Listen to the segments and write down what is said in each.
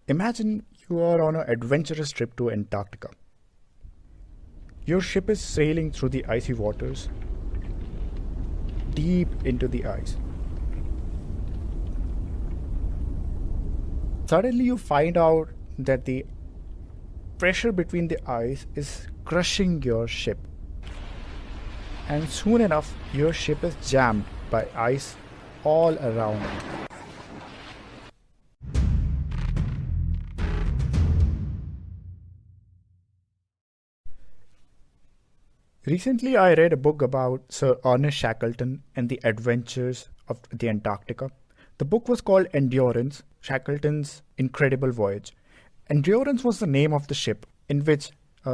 Imagine you are on an adventurous trip to Antarctica. Your ship is sailing through the icy waters, deep into the ice. Suddenly you find out that the pressure between the ice is crushing your ship. And soon enough, your ship is jammed by ice all around you. Recently, I read a book about Sir Ernest Shackleton and the adventures of the Antarctica. The book was called Endurance, Shackleton's Incredible Voyage. Endurance was the name of the ship in which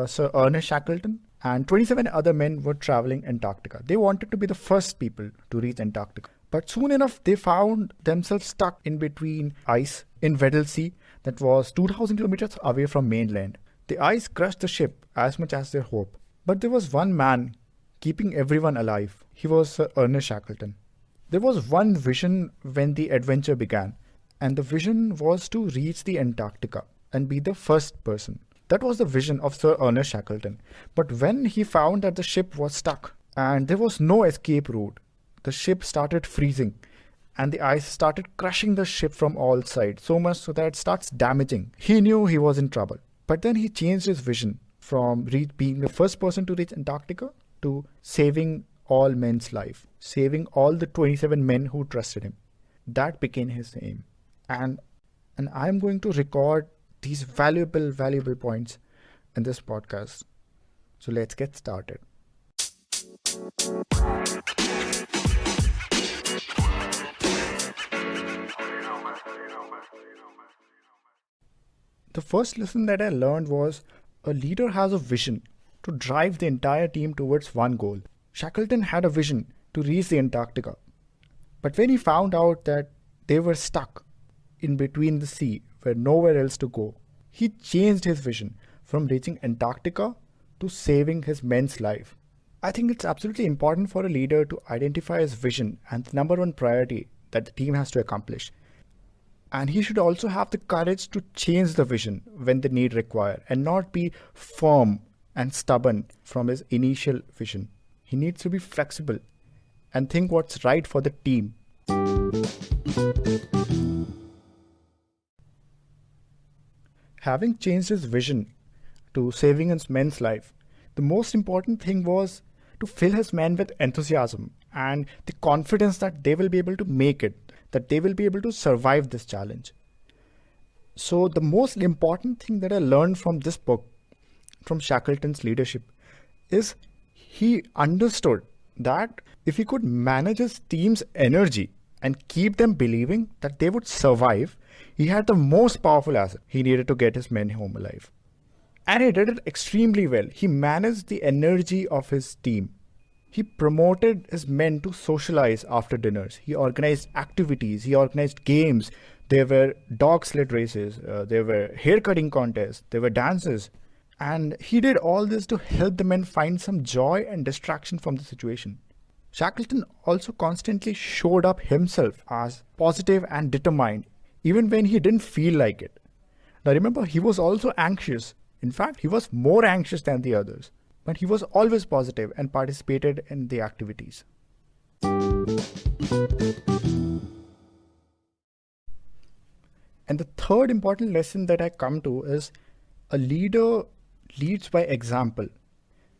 Sir Ernest Shackleton and 27 other men were traveling Antarctica. They wanted to be the first people to reach Antarctica. But soon enough, they found themselves stuck in between ice in Weddell Sea that was 2,000 kilometers away from mainland. The ice crushed the ship as much as their hope. But there was one man keeping everyone alive. He was Sir Ernest Shackleton. There was one vision when the adventure began, and the vision was to reach the Antarctica and be the first person. That was the vision of Sir Ernest Shackleton. But when he found that the ship was stuck and there was no escape route, the ship started freezing and the ice started crushing the ship from all sides, so much so that it starts damaging. He knew he was in trouble. But then he changed his vision from being the first person to reach Antarctica to saving all men's life, saving all the 27 men who trusted him. That became his aim. And I'm going to record these valuable points in this podcast. So let's get started. The first lesson that I learned was a leader has a vision to drive the entire team towards one goal. Shackleton had a vision to reach the Antarctica. But when he found out that they were stuck in between the sea where nowhere else to go, he changed his vision from reaching Antarctica to saving his men's life. I think it's absolutely important for a leader to identify his vision and the number one priority that the team has to accomplish. And he should also have the courage to change the vision when the need require and not be firm and stubborn from his initial vision. He needs to be flexible and think what's right for the team. Having changed his vision to saving his men's life, the most important thing was to fill his men with enthusiasm and the confidence that they will be able to make it, that they will be able to survive this challenge. So the most important thing that I learned from this book, from Shackleton's leadership, is he understood that if he could manage his team's energy and keep them believing that they would survive, he had the most powerful asset he needed to get his men home alive. And he did it extremely well. He managed the energy of his team. He promoted his men to socialize after dinners. He organized activities. He organized games. There were dog sled races. There were haircutting contests. There were dances. And he did all this to help the men find some joy and distraction from the situation. Shackleton also constantly showed up himself as positive and determined, even when he didn't feel like it. Now remember, he was also anxious. In fact, he was more anxious than the others. But he was always positive and participated in the activities. And the third important lesson that I come to is a leader leads by example.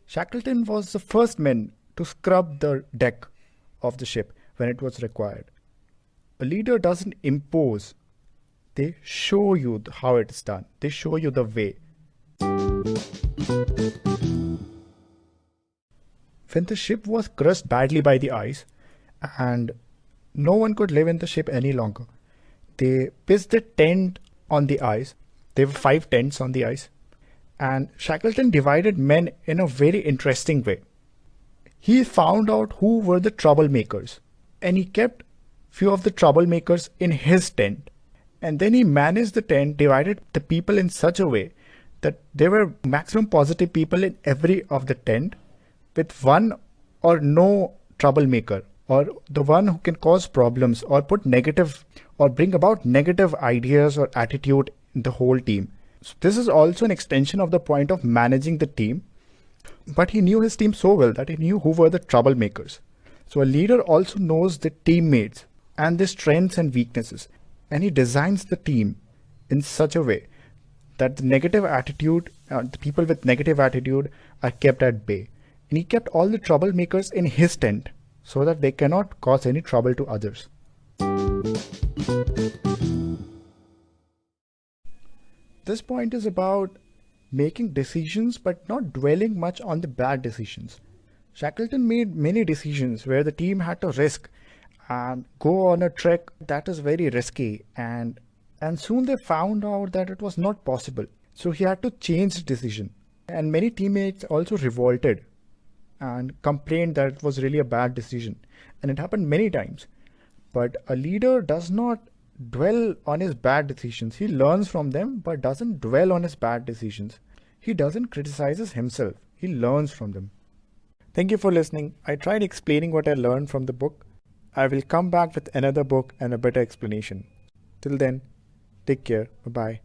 Shackleton was the first man to scrub the deck of the ship when it was required. A leader doesn't impose. They show you how it's done. They show you the way. When the ship was crushed badly by the ice and no one could live in the ship any longer, they pitched a tent on the ice. There were 5 tents on the ice. And Shackleton divided men in a very interesting way. He found out who were the troublemakers and he kept few of the troublemakers in his tent. And then he managed the tent, divided the people in such a way that there were maximum positive people in every of the tent, with one or no troublemaker, or the one who can cause problems or put negative or bring about negative ideas or attitude in the whole team. So this is also an extension of the point of managing the team, but he knew his team so well that he knew who were the troublemakers. So a leader also knows the teammates and their strengths and weaknesses, and he designs the team in such a way that the people with negative attitude are kept at bay. And he kept all the troublemakers in his tent so that they cannot cause any trouble to others. This point is about making decisions but not dwelling much on the bad decisions. Shackleton made many decisions where the team had to risk and go on a trek that is very risky, and soon they found out that it was not possible. So he had to change the decision. And many teammates also revolted and complained that it was really a bad decision. And it happened many times. But a leader does not dwell on his bad decisions. He learns from them but doesn't dwell on his bad decisions. He doesn't criticize himself. He learns from them. Thank you for listening. I tried explaining what I learned from the book. I will come back with another book and a better explanation. Till then, take care. Bye-bye.